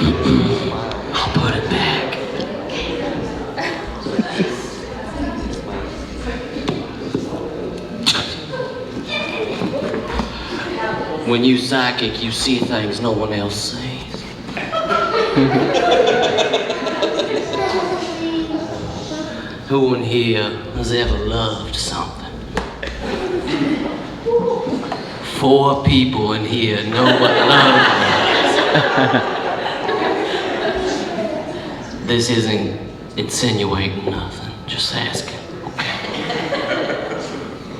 I'll put it back. When you psychic, you see things no one else sees. Who in here has ever loved something? 4 people in here know what love is. This isn't insinuating nothing, just asking, okay?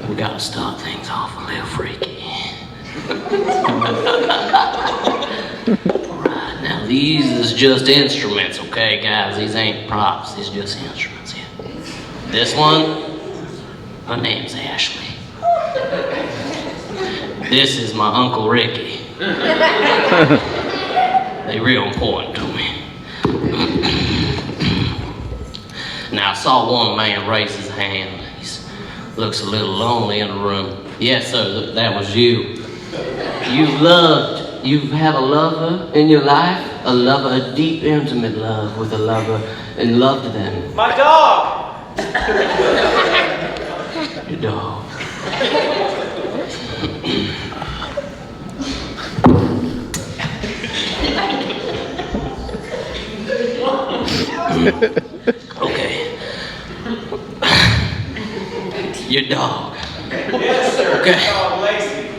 We gotta start things off a little freaky. Alright, now these is just instruments, okay guys? These ain't props, these just instruments here. This one, her name's Ashley. This is my Uncle Ricky. They real important to me. Now I saw one man raise his hand. He looks a little lonely in the room. Yes sir, that was you. You've had a lover in your life, a deep, intimate love with a lover, and loved them. My dog! Your dog. Okay. Your dog. Yes, sir. Okay. Dog Lacey.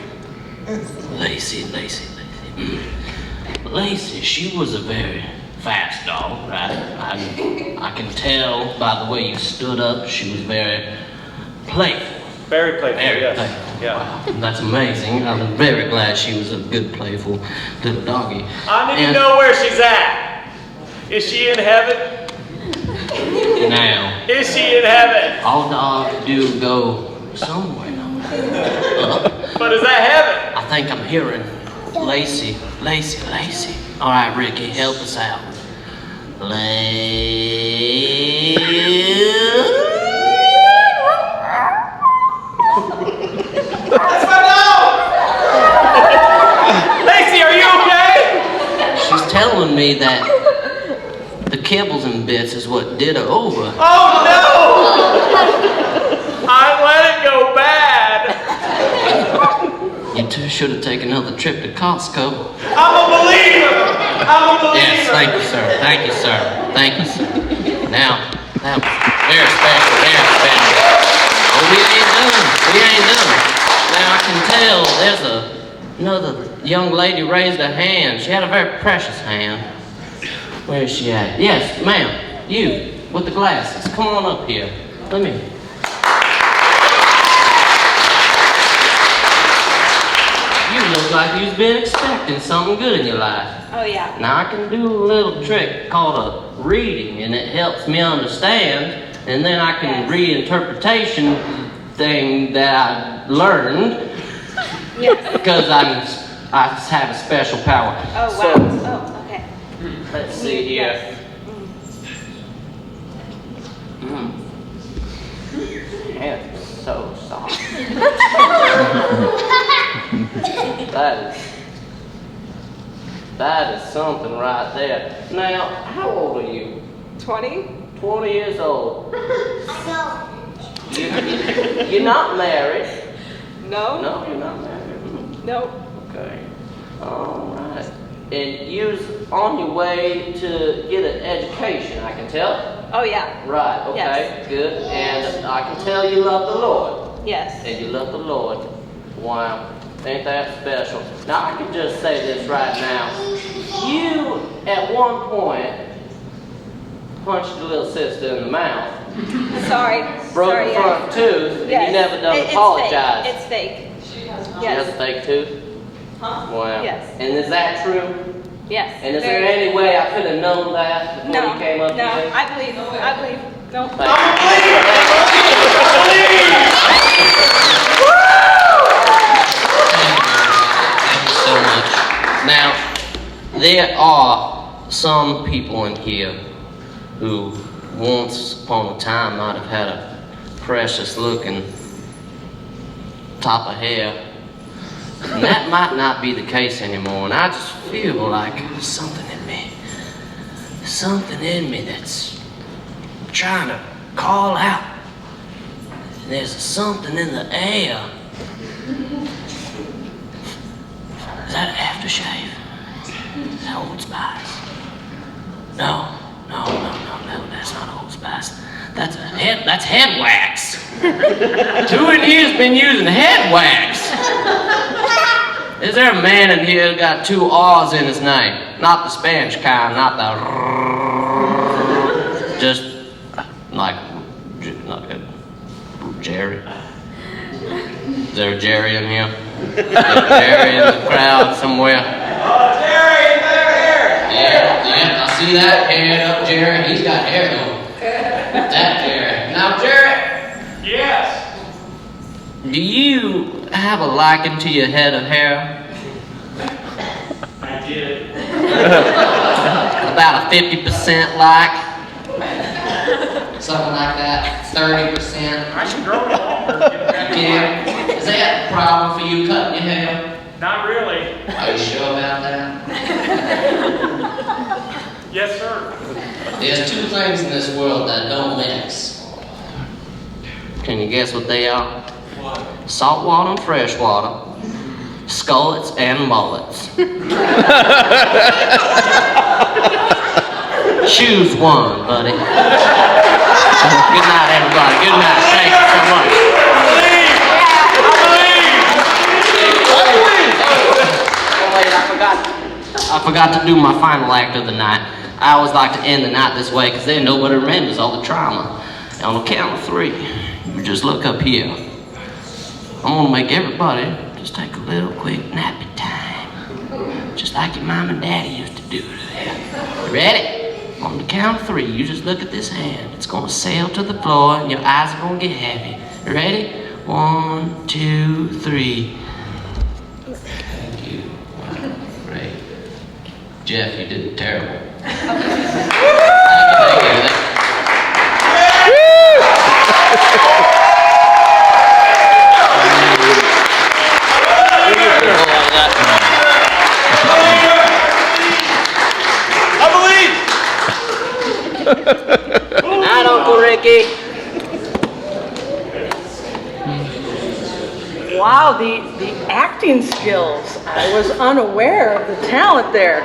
Lacey, she was a very fast dog, right? I can tell by the way you stood up, she was very playful. Very playful, Very yes. playful. Yeah. Wow, that's amazing. I'm very glad she was a good, playful little doggy. I need to know where she's at. Is she in heaven? Now, Is she in heaven? all dogs do go somewhere. But is that heaven? I think I'm hearing Lacey. All right, Ricky, help us out. That's my dog! Lacey, are you okay? She's telling me that the kibbles and bits is what did her over. Oh no! I let it go bad. You two should have taken another trip to Costco. I'm a believer. Yes, thank you, sir. Thank you, sir. Thank you, sir. Now, that was very special, very special. Oh, we ain't done. Now, I can tell there's another young lady raised a hand. She had a very precious hand. Where is she at? Yes, ma'am. You, with the glasses. Come on up here. Let me. You look like you've been expecting something good in your life. Oh, yeah. Now, I can do a little trick called a reading, and it helps me understand, and then I can reinterpretation thing that I learned because I have a special power. Oh, wow. So, Oh, okay. let's see here. It's so soft. That is something right there. Now, how old are you? 20? 20 years old. You're not married. No? No, you're not married. Nope. Okay. All right. And you're on your way to get an education, I can tell. Oh, yeah. Right, okay, Yes. good. And I can tell you love the Lord. Yes. And you love the Lord. Wow. Ain't that special? Now, I can just say this right now. You, at one point, punched your little sister in the mouth. Sorry. Broke Sorry, the front tooth, and Yes. you never done It's apologize. fake. It's fake. She has Yes. a fake tooth? Huh? Wow. Yes. And is that true? Yes. And is there Very- any way I could have known that before No. you came up No. here? I believe. No. Thank you so much. Now, there are some people in here who once upon a time might have had a precious looking top of hair. And that might not be the case anymore, and I just feel like something in me There's something in me that's trying to call out. And there's something in the air. Is that aftershave? Is that Old Spice? No, that's not Old Spice. That's head wax. 2 in here's been using head wax. Is there a man in here who got 2 R's in his name? Not the Spanish kind, not the just like Jerry. Is there a Jerry in here? Is there a Jerry in the crowd somewhere? Oh, Jerry, there! Yeah, I see that hair up, Jerry. He's got hair though. That Jerry. Now, Jerry. Yes. Do you have a liking to your head of hair? I did. About a 50% like? Something like that? 30%? I should grow it longer. Yeah. Is that a problem for you cutting your hair? Not really. Are you sure about that? Yes, sir. There's 2 things in this world that don't mix. Can you guess what they are? What? Salt water and fresh water. Skullets and mullets. Choose one, buddy. Good night, everybody. Good night. Thank you so much. I forgot to do my final act of the night. I always like to end the night this way because then nobody remembers all the trauma. And on the count of 3, you just look up here. I'm gonna make everybody just take a little quick nappy time. Just like your mom and daddy used to do. You ready? On the count of 3, you just look at this hand. It's gonna sail to the floor and your eyes are gonna get heavy. You ready? 1, 2, 3. Thank you. Wow, great. Jeff, you did terrible. Thank you. Night, Uncle Ricky. Wow, the acting skills. I was unaware of the talent there.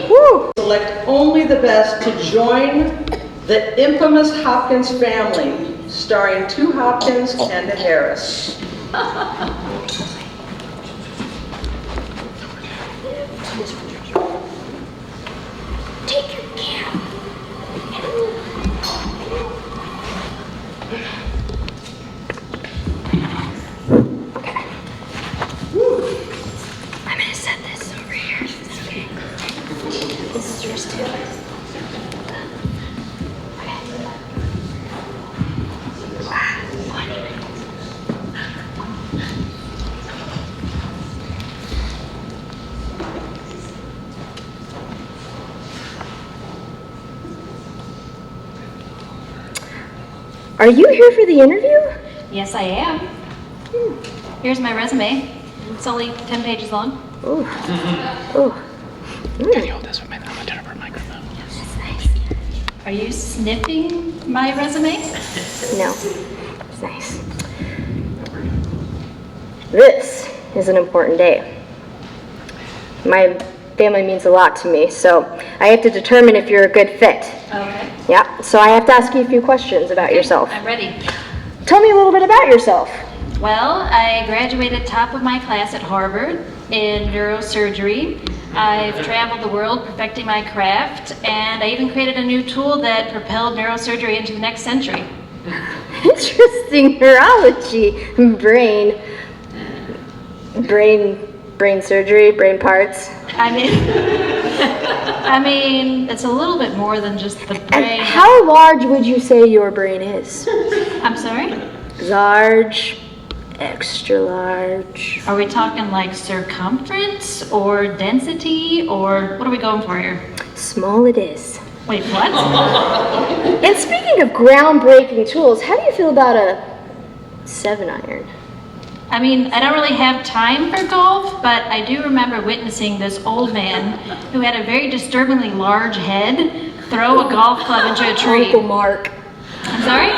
Woo. Select only the best to join the infamous Hopkins family, starring 2 Hopkins and a Harris. Take your camera. Okay. I'm gonna set this over here. Okay. This is yours too. Okay. Are you here for the interview? Yes, I am. Here's my resume. It's only 10 pages long. Oh. Oh. Can you hold this for a minute? I'm gonna turn over the microphone. That's nice. Are you sniffing my resume? No. It's nice. This is an important day. My family means a lot to me, so I have to determine if you're a good fit. Okay. Yeah, so I have to ask you a few questions about yourself. I'm ready. Tell me a little bit about yourself. Well, I graduated top of my class at Harvard in neurosurgery. I've traveled the world perfecting my craft, and I even created a new tool that propelled neurosurgery into the next century. Interesting. Neurology. Brain surgery, brain parts. I mean, it's a little bit more than just the And brain. how large would you say your brain is? I'm sorry? Large, extra large. Are we talking like circumference or density, or what are we going for here? Small it is. Wait, what? And speaking of groundbreaking tools, how do you feel about a 7-iron? I mean, I don't really have time for golf, but I do remember witnessing this old man who had a very disturbingly large head throw a golf club into a tree. Uncle Mark. I'm sorry?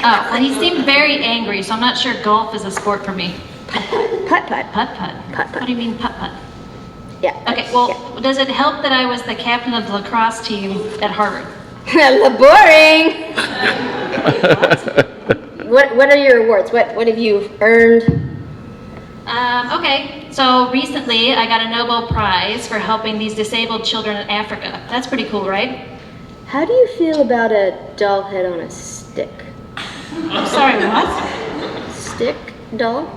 Oh, well, he seemed very angry, so I'm not sure golf is a sport for me. Putt-putt. Putt-putt? Putt-putt. What do you mean putt-putt? Yeah. Okay, well, does it help that I was the captain of the lacrosse team at Harvard? Boring. What are your awards? What have you earned? Okay, so recently I got a Nobel Prize for helping these disabled children in Africa. That's pretty cool, right? How do you feel about a doll head on a stick? I'm sorry, what? Stick doll?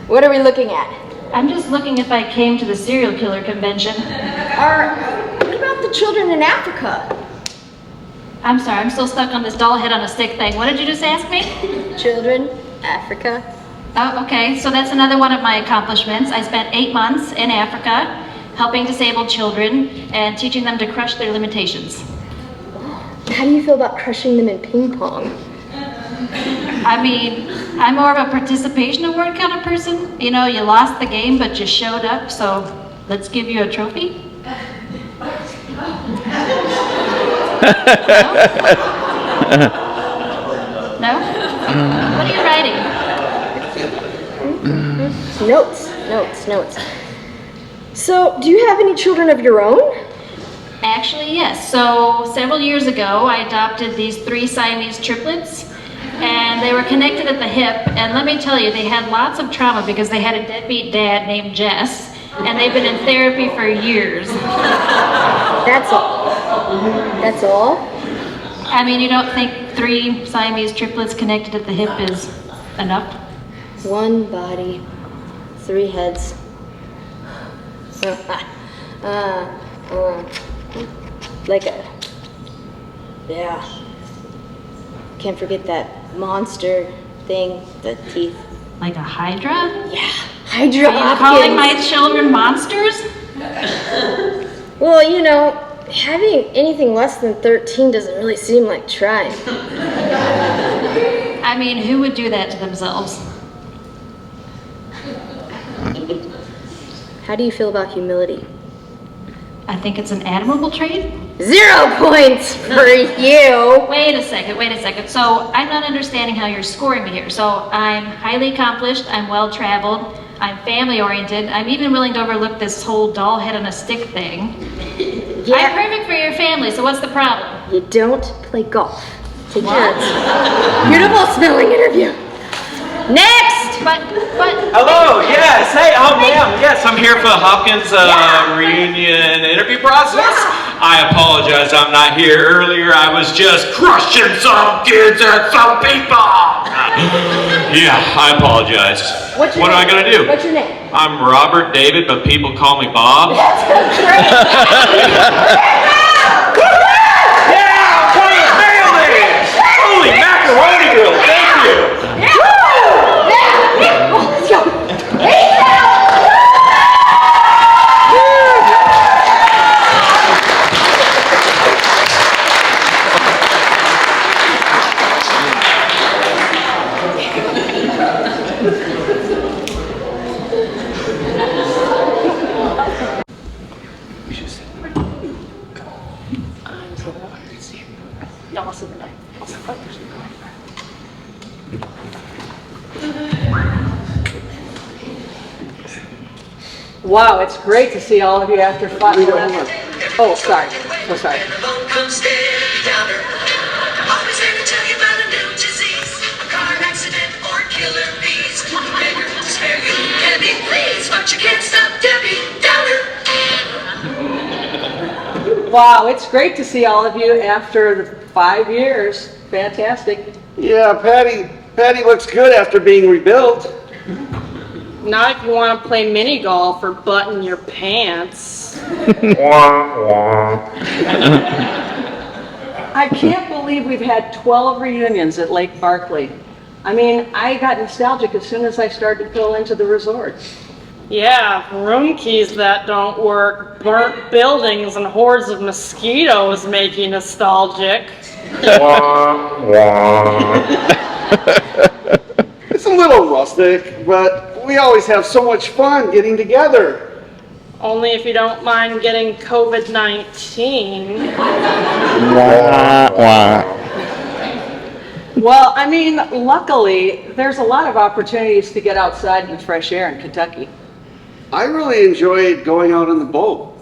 What are we looking at? I'm just looking if I came to the serial killer convention. What about the children in Africa? I'm sorry, I'm still stuck on this doll head on a stick thing. What did you just ask me? Children, Africa. Oh, okay, so that's another one of my accomplishments. I spent 8 months in Africa helping disabled children and teaching them to crush their limitations. How do you feel about crushing them in ping pong? I mean, I'm more of a participation award kind of person. You know, you lost the game, but you showed up, so let's give you a trophy. No? What are you writing? Notes. So, do you have any children of your own? Actually, yes. So several years ago, I adopted these 3 Siamese triplets, and they were connected at the hip. And let me tell you, they had lots of trauma because they had a deadbeat dad named Jess, and they've been in therapy for years. That's all. That's all? I mean, you don't think 3 Siamese triplets connected at the hip is enough? 1 body, 3 heads. Yeah. Can't forget that monster thing, the teeth. Like a hydra? Yeah, Hydra Are you Hopkins. calling my children monsters? Well, you know, having anything less than 13 doesn't really seem like trying. I mean, who would do that to themselves? How do you feel about humility? I think it's an admirable trait. 0 points for you. Wait a second. So I'm not understanding how you're scoring me here. So I'm highly accomplished, I'm well-traveled, I'm family-oriented, I'm even willing to overlook this whole doll head on a stick thing. I'm Yeah, perfect for your family, so what's the problem? you don't play golf. Take yours. Beautiful spelling interview. Next! But, Hello, yes, hey, oh ma'am, yes, I'm here for the Hopkins reunion interview process. I apologize, I'm not here earlier. I was just crushing some kids and some people. Yeah, I apologize. What's your What am I name? gonna do? What's your name? I'm Robert David, but people call me Bob. Great. Yeah, for the family! Holy macaroni grill, thank you! Let's go. Wow, it's great to see all of you after 5 minutes. Oh, sorry. So sorry. Come steady downer. Always here to tell you about a new disease, a car accident or killer bees. Beggar will spare you, Debbie, please, but you can't stop Debbie Downer. Wow, it's great to see all of you after the 5 years. Fantastic. Yeah, Patty looks good after being rebuilt. Not if you want to play mini golf or button your pants. I can't believe we've had 12 reunions at Lake Barkley. I mean, I got nostalgic as soon as I started to fill into the resort. Yeah, room keys that don't work, burnt buildings and hordes of mosquitoes make you nostalgic. It's a little rustic, but we always have so much fun getting together. Only if you don't mind getting COVID-19. Well, I mean, luckily, there's a lot of opportunities to get outside in the fresh air in Kentucky. I really enjoyed going out on the boat.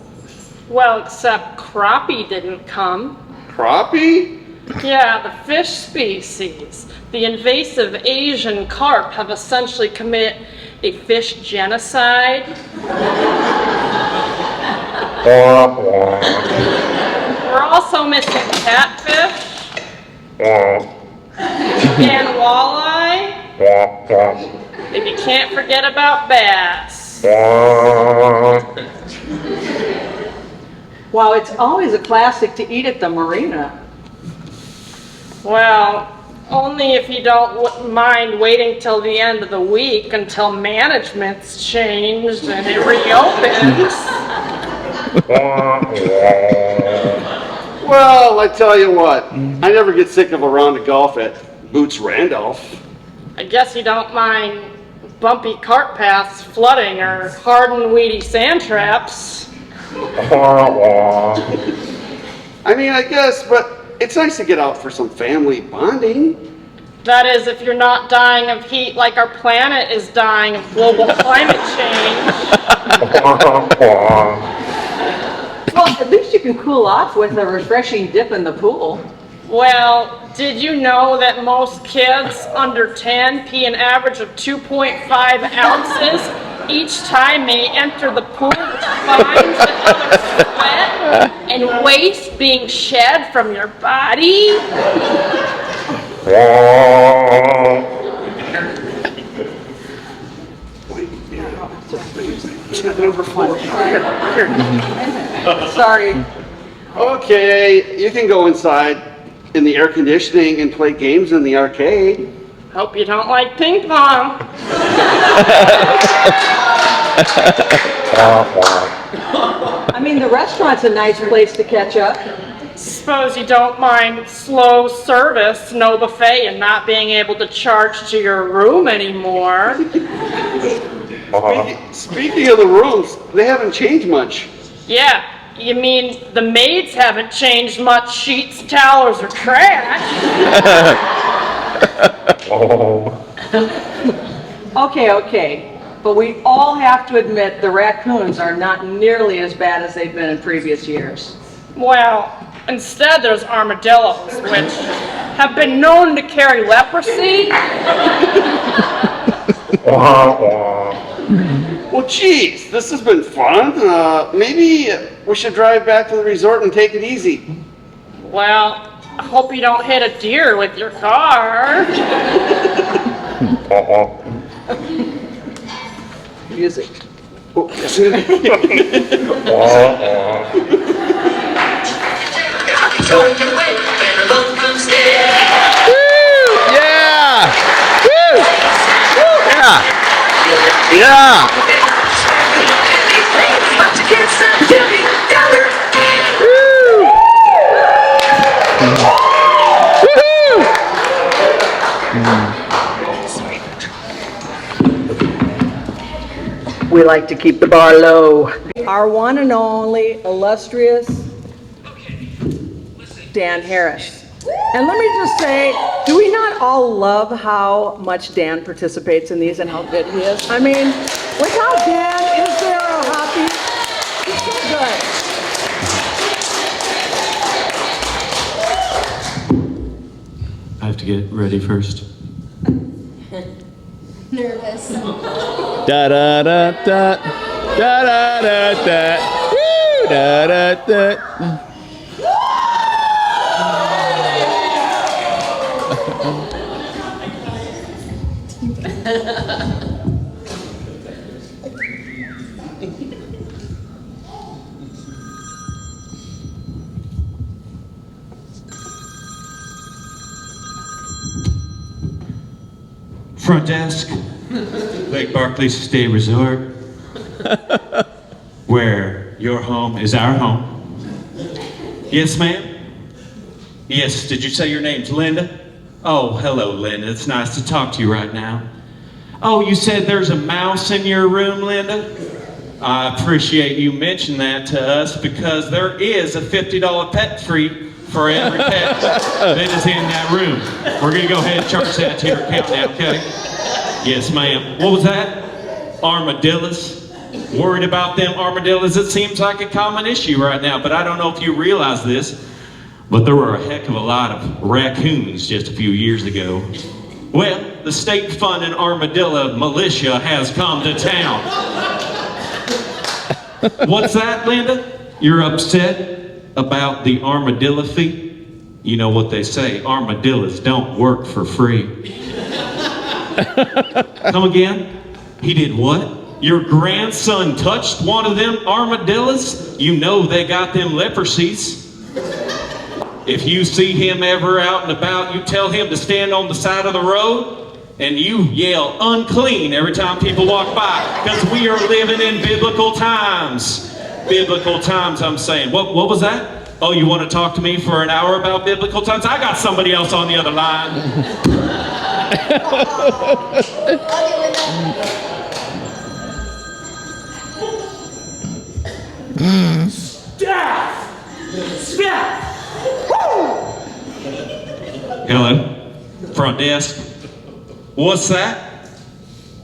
Well, except crappie didn't come. Crappie? Yeah, the fish species. The invasive Asian carp have essentially committed a fish genocide. We're also missing catfish and walleye. And you can't forget about bass. Wow, it's always a classic to eat at the marina. Well, only if you don't mind waiting till the end of the week until management's changed and it reopens. Well, I tell you what, I never get sick of a round of golf at Boots Randolph. I guess you don't mind bumpy cart paths flooding or hard and weedy sand traps. I mean, I guess, but it's nice to get out for some family bonding. That is, if you're not dying of heat like our planet is dying of global climate change. Well, at least you can cool off with a refreshing dip in the pool. Well, did you know that most kids under 10 pee an average of 2.5 ounces each time they enter the pool, which finds another sweat and waste being shed from your body? Number 4. Sorry. Okay, you can go inside in the air conditioning and play games in the arcade. Hope you don't like ping pong. I mean, the restaurant's a nice place to catch up. Suppose you don't mind slow service, no buffet, and not being able to charge to your room anymore. Speaking of the rooms, they haven't changed much. Yeah, you mean the maids haven't changed much, sheets, towels, or trash? Okay. But we all have to admit the raccoons are not nearly as bad as they've been in previous years. Well, instead there's armadillos, which have been known to carry leprosy. Well, geez, this has been fun. Maybe we should drive back to the resort and take it easy. Well, I hope you don't hit a deer with your car. Music. Yeah! Woo! Yeah! Yeah! We like to keep the bar low. Our one and only illustrious Dan Harris. And let me just say, do we not all love how much Dan participates in these and how good he is? I mean, without Dan, is there a Hoppy? He's so good. I have to get ready first. Nervous. Da da da da. Da da da da. Woo! Da da da. Front desk, Lake Barclays State Resort, where your home is our home. Yes, ma'am? Yes, did you say your name's Linda? Oh, hello, Linda. It's nice to talk to you right now. Oh, you said there's a mouse in your room, Linda? I appreciate you mentioning that to us because there is a $50 pet free for every pet that is in that room. We're going to go ahead and charge that to your account now, okay? Yes, ma'am. What was that? Armadillos? Worried about them armadillos? It seems like a common issue right now, but I don't know if you realize this, but there were a heck of a lot of raccoons just a few years ago. Well, the state-funded armadillo militia has come to town. What's that, Linda? You're upset about the armadillo fee? You know what they say, armadillos don't work for free. Come again? He did what? Your grandson touched one of them armadillos? You know they got them leprosies. If you see him ever out and about, you tell him to stand on the side of the road and you yell unclean every time people walk by, because we are living in biblical times. Biblical times, I'm saying. What was that? Oh, you want to talk to me for an hour about biblical times? I got somebody else on the other line. Staff! Staff! Hello, front desk. What's that?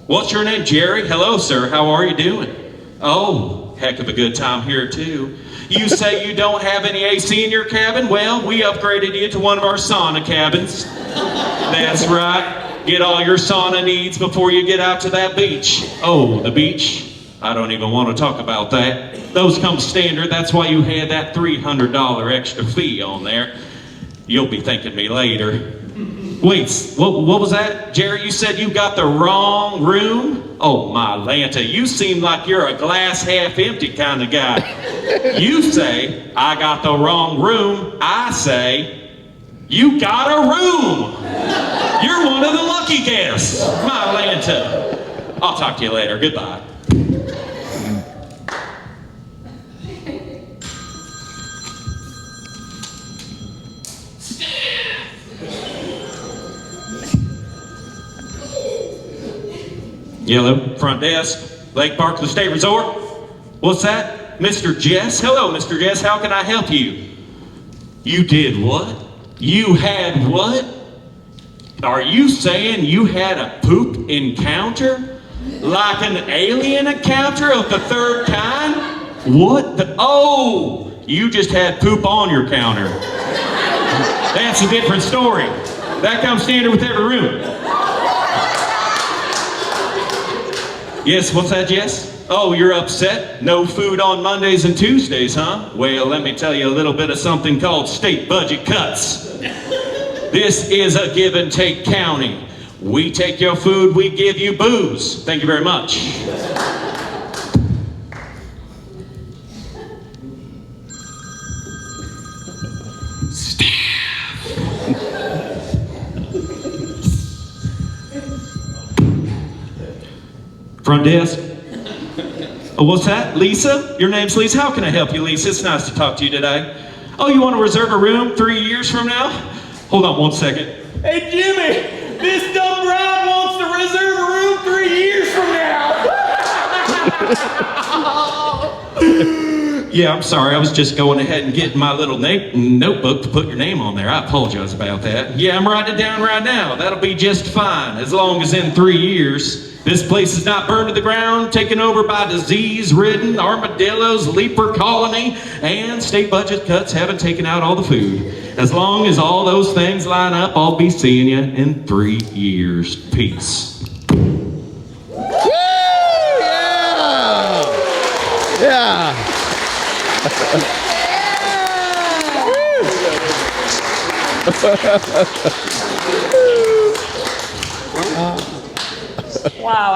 What's your name, Jerry? Hello, sir. How are you doing? Oh, heck of a good time here, too. You say you don't have any AC in your cabin? Well, we upgraded you to one of our sauna cabins. That's right. Get all your sauna needs before you get out to that beach. Oh, the beach? I don't even want to talk about that. Those come standard. That's why you had that $300 extra fee on there. You'll be thanking me later. Wait, what was that? Jerry, you said you got the wrong room? Oh, my Lanta, you seem like you're a glass half empty kind of guy. You say, I got the wrong room. I say, you got a room. You're one of the lucky guests. My Lanta. I'll talk to you later. Goodbye. Yellow, front desk, Lake Park, the State Resort. What's that? Mr. Jess? Hello, Mr. Jess, how can I help you? You did what? You had what? Are you saying you had a poop encounter? Like an alien encounter of the third kind? What the? Oh, you just had poop on your counter. That's a different story. That comes standard with every room. Yes, what's that, Jess? Oh, you're upset? No food on Mondays and Tuesdays, huh? Well, let me tell you a little bit of something called state budget cuts. This is a give and take county. We take your food, we give you booze. Thank you very much. Front desk. Oh, what's that? Lisa? Your name's Lisa? How can I help you, Lisa? It's nice to talk to you today. Oh, you want to reserve a room 3 years from now? Hold on 1 second. Hey, Jimmy, this dumb broad wants to reserve a room 3 years from now. Yeah, I'm sorry. I was just going ahead and getting my little notebook to put your name on there. I apologize about that. Yeah, I'm writing it down right now. That'll be just fine, as long as in 3 years, this place is not burned to the ground, taken over by disease-ridden armadillos, leaper colony, and state budget cuts haven't taken out all the food. As long as all those things line up, I'll be seeing you in 3 years. Peace. Woo! Yeah! Yeah! Wow,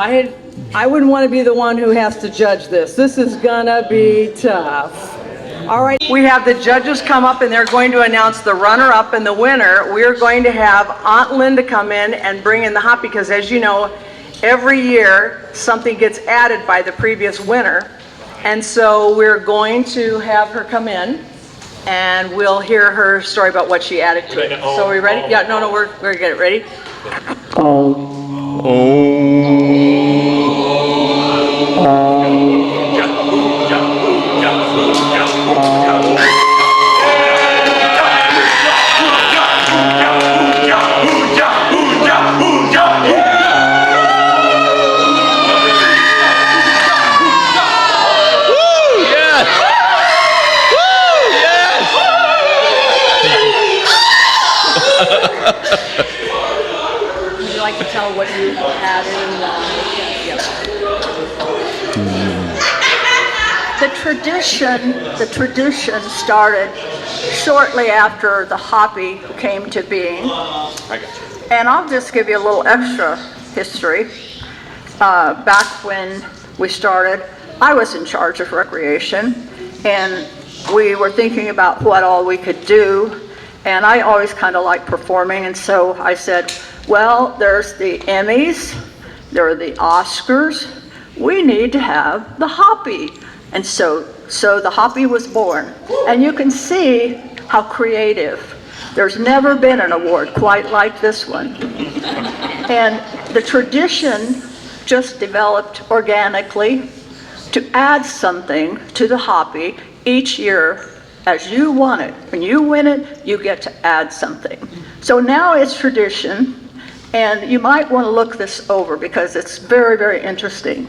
I wouldn't want to be the one who has to judge this. This is gonna be tough. All right, we have the judges come up and they're going to announce the runner-up and the winner. We're going to have Aunt Linda come in and bring in the Hoppy, because as you know, every year something gets added by the previous winner. And so we're going to have her come in. and we'll hear her story about what she added to it. So are we ready? Yeah, no, we're gonna get it ready. Would you like to tell what you added and why? The tradition started shortly after the Hoppy came to being. And I'll just give you a little extra history. Back when we started, I was in charge of recreation, and we were thinking about what all we could do. And I always kind of like performing, and so I said, well, there's the Emmys, there are the Oscars, we need to have the Hoppy. And so the Hoppy was born. And you can see how creative. There's never been an award quite like this one. And the tradition just developed organically to add something to the Hoppy each year as you want it. When you win it, you get to add something. So now it's tradition, and you might want to look this over because it's very, very interesting.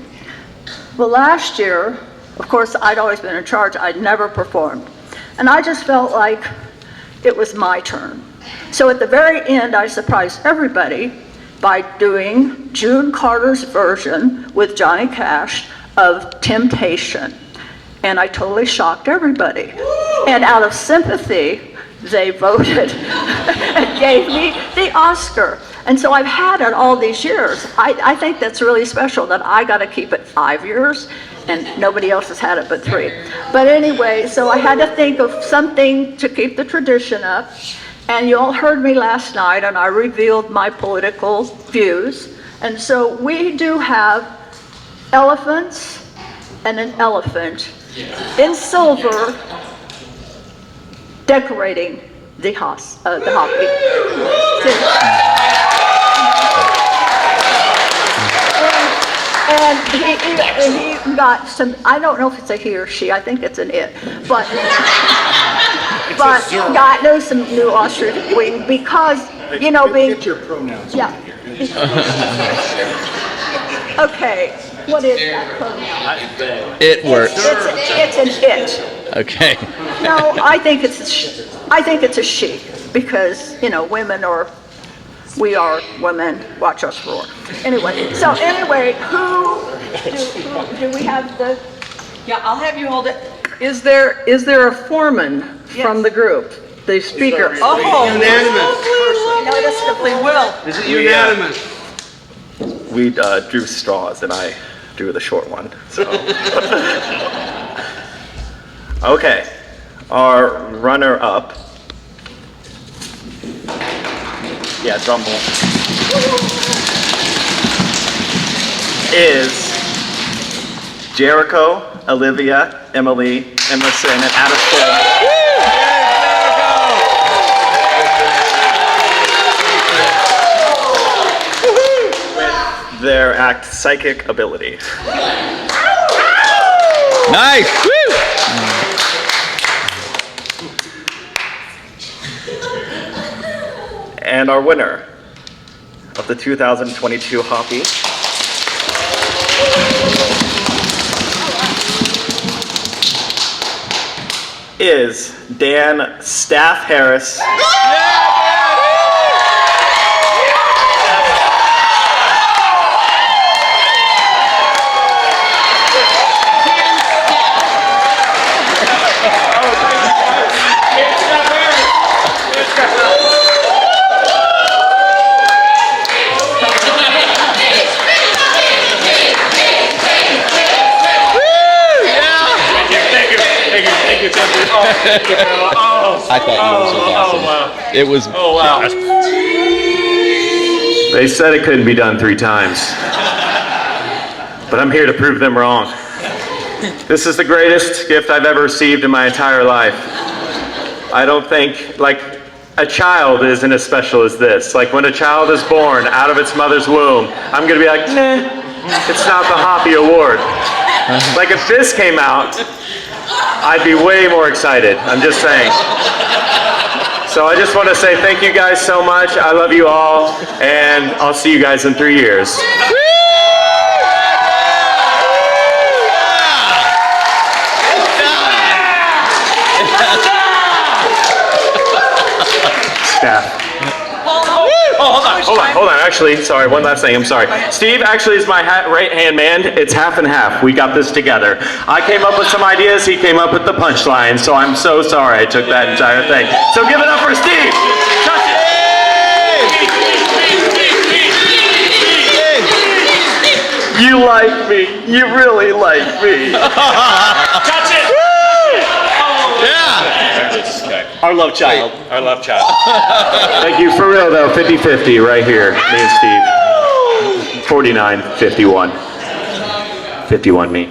Well, last year, of course, I'd always been in charge. I'd never performed. And I just felt like it was my turn. So at the very end, I surprised everybody by doing June Carter's version with Johnny Cash of Temptation. And I totally shocked everybody. And out of sympathy, they voted and gave me the Oscar. And so I've had it all these years. I think that's really special that I got to keep it 5 years, and nobody else has had it but 3. But anyway, so I had to think of something to keep the tradition up. And you all heard me last night, and I revealed my political views. And so we do have elephants and an elephant in silver decorating the Hoppy. And he got some, I don't know if it's a he or she, I think it's an it, but got some new ostrich wing because, you know, being... Get your pronouns. Yeah. Okay, what is that pronoun? It works. It's an it. Okay. No, I think it's a she, because, you know, we are women, watch us roar. Anyway, do we have the... Yeah, I'll have you hold it. Is there a foreman from the group, the speaker? Oh, noticeably will. Is it unanimous? We drew straws, and I drew the short one. So. Okay, our runner-up. Yeah, drum roll. Is Jericho, Olivia, Emily, Emerson, and Addison. Their act Psychic Ability. Nice! Woo! And our winner of the 2022 Hoppy is Dan Staff Harris. I thought yours was awesome. Wow. It was. Oh, wow. They said it couldn't be done 3 times, but I'm here to prove them wrong. This is the greatest gift I've ever received in my entire life. I don't think, like, a child isn't as special as this. Like, when a child is born out of its mother's womb, I'm gonna be like, nah, it's not the Hoppy Award. Like, if this came out, I'd be way more excited. I'm just saying. So I just want to say thank you guys so much. I love you all, and I'll see you guys in 3 years. Staff. Hold on. Actually, sorry, one last thing. I'm sorry. Steve actually is my right-hand man. It's half and half. We got this together. I came up with some ideas. He came up with the punchline. So I'm so sorry I took that entire thing. So give it up for Steve. Touch it. You like me. You really like me. Touch it! Our love child. Our love child. Thank you. For real though, 50-50 right here. Me and Steve. 49-51. 51 me.